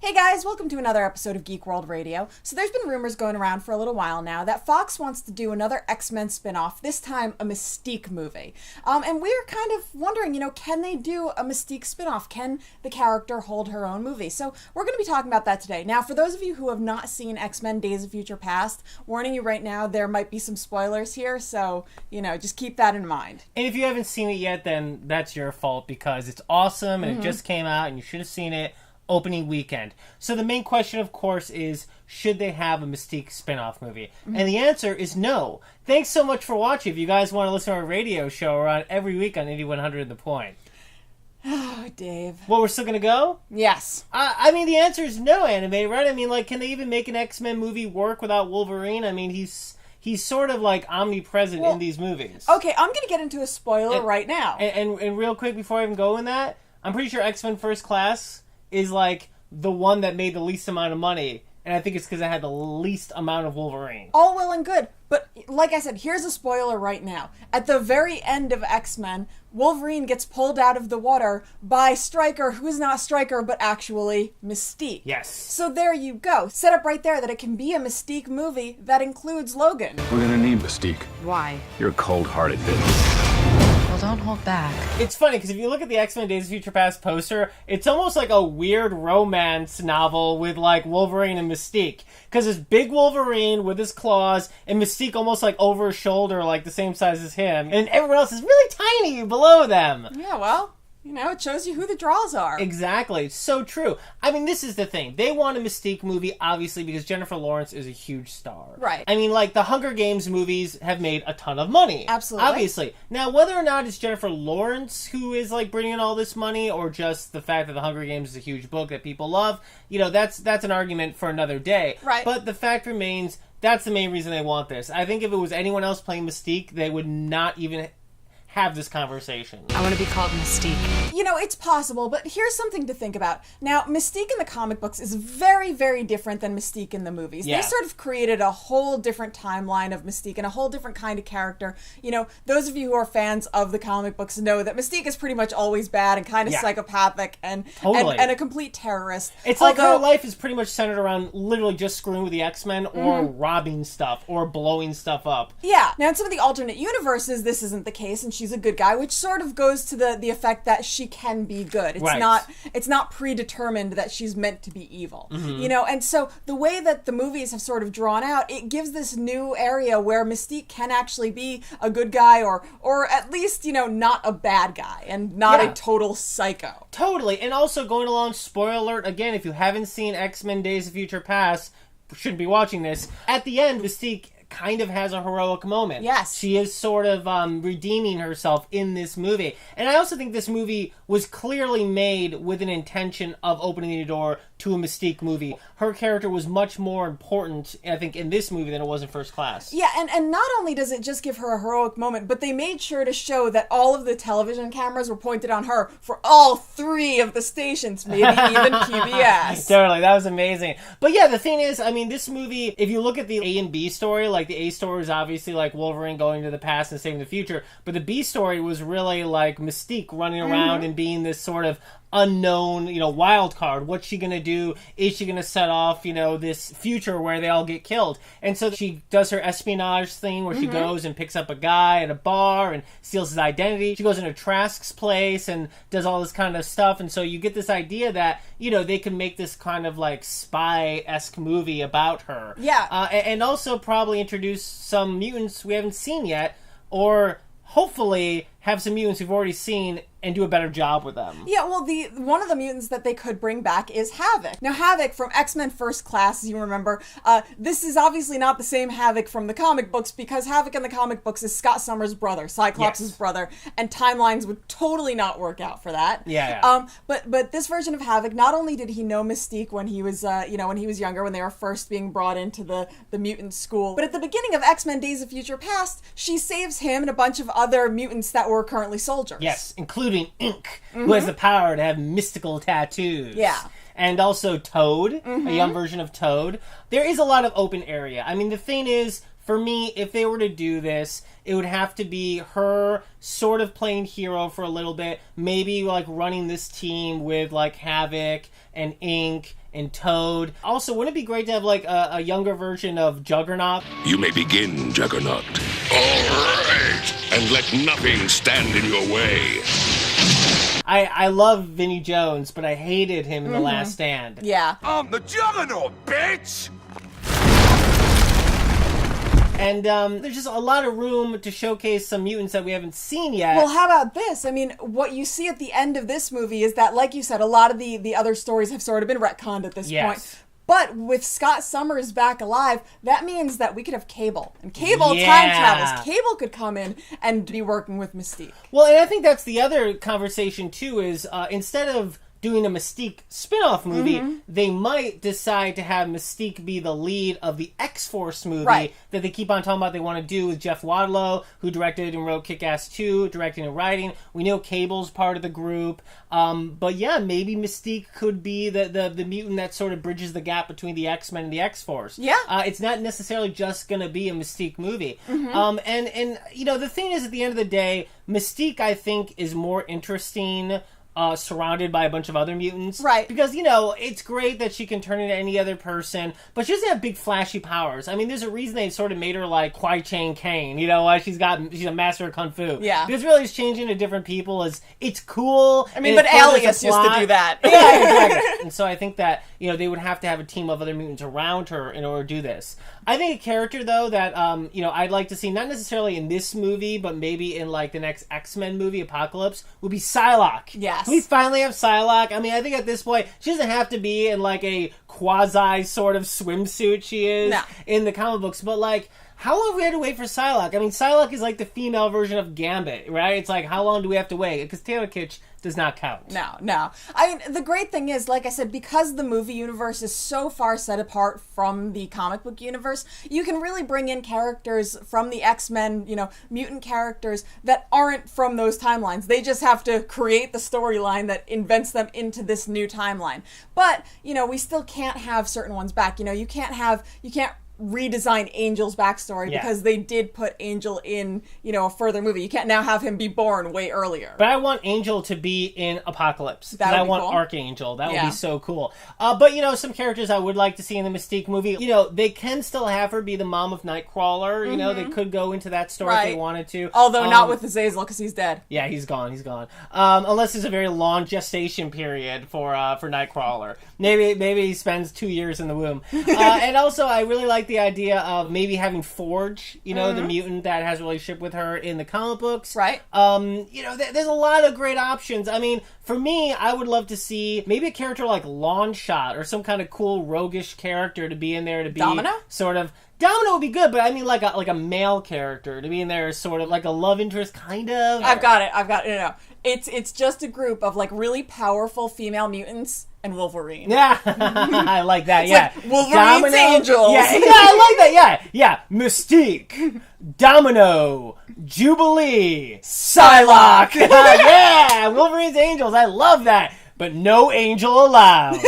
Hey guys, welcome to another episode of Geek World Radio. So there's been rumors going around for a little while now that Fox wants to do another X-Men spin-off, this time a Mystique movie. And we're kind of wondering, can they do a Mystique spin-off? Can the character hold her own movie? So we're going to be talking about that today. Now, for those of you who have not seen X-Men Days of Future Past, warning you right now, there might be some spoilers here, so, just keep that in mind. And if you haven't seen it yet, then that's your fault because it's awesome and it just came out and you should have seen it opening weekend. So the main question, of course, is should they have a Mystique spin-off movie? And the answer is no. Thanks so much for watching. If you guys want to listen to our radio show, we're on every week on 8100 The Point. Oh, Dave. Well, we're still going to go? Yes. The answer is no, Anime, right? Can they even make an X-Men movie work without Wolverine? He's sort of omnipresent in these movies. Okay, I'm going to get into a spoiler right now. And real quick, before I even go in that, I'm pretty sure X-Men First Class is the one that made the least amount of money, and I think it's because it had the least amount of Wolverine. All well and good, but like I said, here's a spoiler right now. At the very end of X-Men, Wolverine gets pulled out of the water by Stryker, who is not Stryker, but actually Mystique. Yes. So there you go. Set up right there that it can be a Mystique movie that includes Logan. We're gonna need Mystique. Why? You're a cold-hearted bitch. Well, don't hold back. It's funny, because if you look at the X-Men Days of Future Past poster, it's almost like a weird romance novel with, Wolverine and Mystique. Because it's big Wolverine with his claws, and Mystique almost, over his shoulder, the same size as him. And everyone else is really tiny below them. Yeah, well, it shows you who the draws are. Exactly. It's so true. This is the thing. They want a Mystique movie, obviously, because Jennifer Lawrence is a huge star. Right. The Hunger Games movies have made a ton of money. Absolutely. Obviously. Now, whether or not it's Jennifer Lawrence who is, bringing in all this money, or just the fact that The Hunger Games is a huge book that people love, that's an argument for another day. Right. But the fact remains, that's the main reason they want this. I think if it was anyone else playing Mystique, they would not even have this conversation. I want to be called Mystique. It's possible, but here's something to think about. Now, Mystique in the comic books is very, very different than Mystique in the movies. Yeah. They sort of created a whole different timeline of Mystique and a whole different kind of character. Those of you who are fans of the comic books know that Mystique is pretty much always bad and kind of psychopathic and a complete terrorist. It's her life is pretty much centered around literally just screwing with the X-Men or robbing stuff or blowing stuff up. Yeah. Now, in some of the alternate universes, this isn't the case, and she's a good guy, which sort of goes to the effect that she can be good. It's not predetermined that she's meant to be evil. And so the way that the movies have sort of drawn out, it gives this new area where Mystique can actually be a good guy or at least, not a bad guy and not a total psycho. Totally. And also going along, spoiler alert, again, if you haven't seen X-Men Days of Future Past, shouldn't be watching this. At the end, Mystique kind of has a heroic moment. Yes. She is sort of redeeming herself in this movie. And I also think this movie was clearly made with an intention of opening the door to a Mystique movie. Her character was much more important, I think, in this movie than it was in First Class. Yeah, and not only does it just give her a heroic moment, but they made sure to show that all of the television cameras were pointed on her for all three of the stations, maybe even PBS. Totally, that was amazing. But yeah, the thing is, this movie, if you look at the A and B story, the A story is obviously Wolverine going to the past and saving the future, but the B story was really Mystique running around and being this sort of unknown, wild card. What's she gonna do? Is she gonna set off, this future where they all get killed? And so she does her espionage thing where she goes and picks up a guy at a bar and steals his identity. She goes into Trask's place and does all this kind of stuff. And so you get this idea that, they can make this kind of spy-esque movie about her. Yeah. And also probably introduce some mutants we haven't seen yet, or hopefully have some mutants we've already seen and do a better job with them. Yeah, well, one of the mutants that they could bring back is Havoc. Now, Havoc from X-Men First Class, as you remember, this is obviously not the same Havoc from the comic books, because Havoc in the comic books is Scott Summers' brother, Cyclops' brother, and timelines would totally not work out for that. Yeah. But this version of Havoc, not only did he know Mystique when he was, when he was younger, when they were first being brought into the mutant school, but at the beginning of X-Men Days of Future Past, she saves him and a bunch of other mutants that were currently soldiers. Yes, including Ink, who has the power to have mystical tattoos. Yeah. And also Toad, a young version of Toad. There is a lot of open area. The thing is, for me, if they were to do this, it would have to be her sort of playing hero for a little bit, maybe running this team with Havoc and Ink and Toad. Also, wouldn't it be great to have like a younger version of Juggernaut? You may begin, Juggernaut. All right, and let nothing stand in your way. I love Vinnie Jones, but I hated him in The Last Stand. Yeah. I'm the Juggernaut, bitch! And there's just a lot of room to showcase some mutants that we haven't seen yet. Well, how about this? I mean, what you see at the end of this movie is that, like you said, a lot of the other stories have sort of been retconned at this point. But with Scott Summers back alive, that means that we could have Cable. And Cable time travels. Cable could come in and be working with Mystique. Well, and I think that's the other conversation, too, is instead of doing a Mystique spin-off movie, they might decide to have Mystique be the lead of the X-Force movie that they keep on talking about they want to do with Jeff Wadlow, who directed and wrote Kick-Ass 2, directing and writing. We know Cable's part of the group. But yeah, maybe Mystique could be the mutant that sort of bridges the gap between the X-Men and the X-Force. Yeah. It's not necessarily just going to be a Mystique movie. And you know, the thing is, at the end of the day, Mystique, I think, is more interesting surrounded by a bunch of other mutants. Right. Because, you know, it's great that she can turn into any other person, but she doesn't have big flashy powers. I mean, there's a reason they sort of made her like Kwai Chang Caine. You know, why she's a master of Kung Fu. Yeah. Because really just changing to different people it's cool. I mean, but Alias used to do that. Yeah, exactly. And so I think that, you know, they would have to have a team of other mutants around her in order to do this. I think a character, though, that, you know, I'd like to see, not necessarily in this movie, but maybe in, like, the next X-Men movie, Apocalypse, would be Psylocke. Yes. Can we finally have Psylocke? I mean, I think at this point, she doesn't have to be in, like, a quasi sort of swimsuit she is in the comic books, but, like, how long have we had to wait for Psylocke? I mean, Psylocke is like the female version of Gambit, right? It's like, how long do we have to wait? Because Taylor Kitsch does not count. No. I mean, the great thing is, like I said, because the movie universe is so far set apart from the comic book universe, you can really bring in characters from the X-Men, you know, mutant characters that aren't from those timelines. They just have to create the storyline that invents them into this new timeline. But, you know, we still can't have certain ones back. You know, you can't redesign Angel's backstory because they did put Angel in, you know, a further movie. You can't now have him be born way earlier. But I want Angel to be in Apocalypse. That would I be want cool. Archangel. That would be so cool. But, you know, some characters I would like to see in the Mystique movie, you know, they can still have her be the mom of Nightcrawler. You know, they could go into that story if they wanted to. Although not with Azazel, because he's dead. Yeah, he's gone. Unless there's a very long gestation period for Nightcrawler. Maybe he spends 2 years in the womb. And also, I really like the idea of maybe having Forge, you know, the mutant that has a relationship with her in the comic books. Right. You know, there's a lot of great options. I mean, for me, I would love to see maybe a character like Longshot or some kind of cool roguish character to be in there to be Domino? Sort of. Domino would be good, but I mean like a male character to be in there, sort of like a love interest, kind of. I've got it. No. It's just a group of like really powerful female mutants and Wolverine. Yeah, I like that. It's yeah, like Wolverine's Angels. Yeah, I like that. Yeah. Mystique, Domino, Jubilee, Psylocke. Yeah, Wolverine's Angels. I love that. But no Angel allowed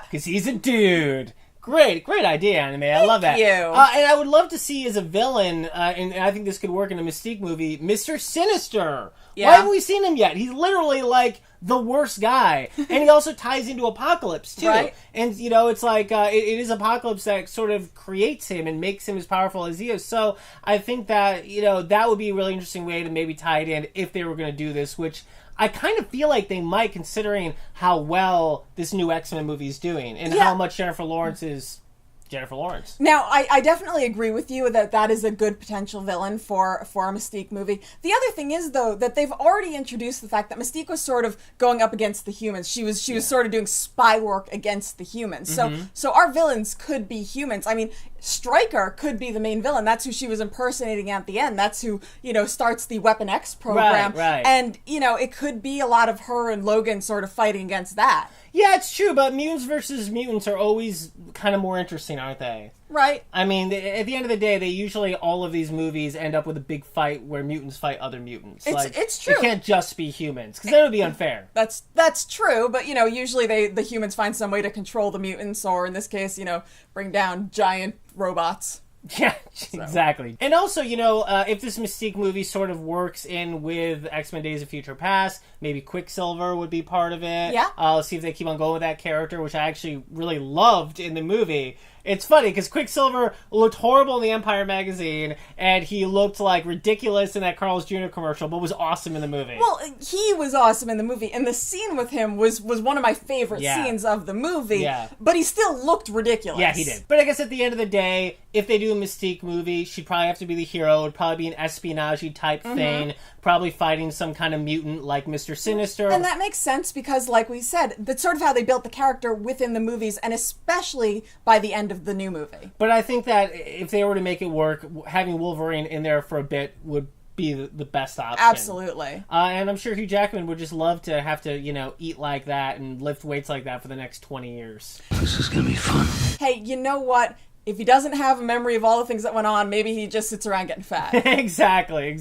because he's a dude. Great idea, anime. I love that. Thank you. And I would love to see as a villain, and I think this could work in a Mystique movie, Mr. Sinister. Yeah. Why haven't we seen him yet? He's literally like the worst guy, and he also ties into Apocalypse too. Right. And you know, it's like it is Apocalypse that sort of creates him and makes him as powerful as he is. So I think that, you know, that would be a really interesting way to maybe tie it in if they were going to do this, which I kind of feel like they might, considering how well this new X-Men movie is doing and how much Jennifer Lawrence is Jennifer Lawrence. Now, I definitely agree with you that is a good potential villain for a Mystique movie. The other thing is, though, that they've already introduced the fact that Mystique was sort of going up against the humans. She was sort of doing spy work against the humans. So our villains could be humans. I mean, Stryker could be the main villain. That's who she was impersonating at the end. That's who, you know, starts the Weapon X program. Right. And, you know, it could be a lot of her and Logan sort of fighting against that. Yeah, it's true, but mutants versus mutants are always kind of more interesting, aren't they? Right. I mean, at the end of the day, all of these movies end up with a big fight where mutants fight other mutants. It's true. It can't just be humans, because that would be unfair. That's true, but, you know, usually the humans find some way to control the mutants, or in this case, you know, bring down giant robots. Yeah, exactly. And also, you know, if this Mystique movie sort of works in with X-Men Days of Future Past, maybe Quicksilver would be part of it. Yeah. Let's see if they keep on going with that character, which I actually really loved in the movie. It's funny, because Quicksilver looked horrible in the Empire magazine, and he looked, like, ridiculous in that Carl's Jr. commercial, but was awesome in the movie. Well, he was awesome in the movie, and the scene with him was one of my favorite scenes of the movie, but he still looked ridiculous. Yeah, he did. But I guess at the end of the day, if they do a Mystique movie, she'd probably have to be the hero. It'd probably be an espionage type thing, probably fighting some kind of mutant like Mr. Sinister. And that makes sense because, like we said, that's sort of how they built the character within the movies, and especially by the end of the new movie. But I think that if they were to make it work, having Wolverine in there for a bit would be the best option. Absolutely. And I'm sure Hugh Jackman would just love to have to, you know, eat like that and lift weights like that for the next 20 years. This is gonna be fun. Hey, you know what? If he doesn't have a memory of all the things that went on, maybe he just sits around getting fat. Exactly.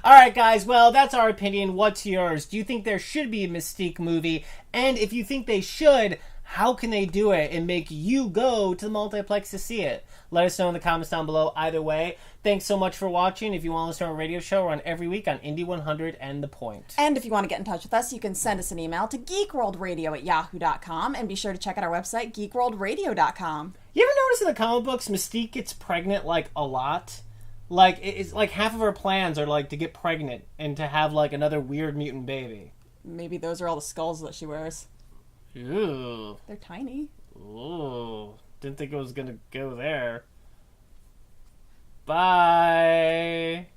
All right, guys. Well, that's our opinion. What's yours? Do you think there should be a Mystique movie? And if you think they should, how can they do it and make you go to the multiplex to see it? Let us know in the comments down below. Either way, thanks so much for watching. If you want to listen to our radio show, we're on every week on Indie 100 and The Point. And if you want to get in touch with us, you can send us an email to geekworldradio@yahoo.com, and be sure to check out our website, geekworldradio.com. You ever notice in the comic books, Mystique gets pregnant, like, a lot? Like, it's like half of her plans are, like, to get pregnant and to have, like, another weird mutant baby. Maybe those are all the skulls that she wears. Ooh. They're tiny. Ooh. Didn't think it was gonna go there. Bye.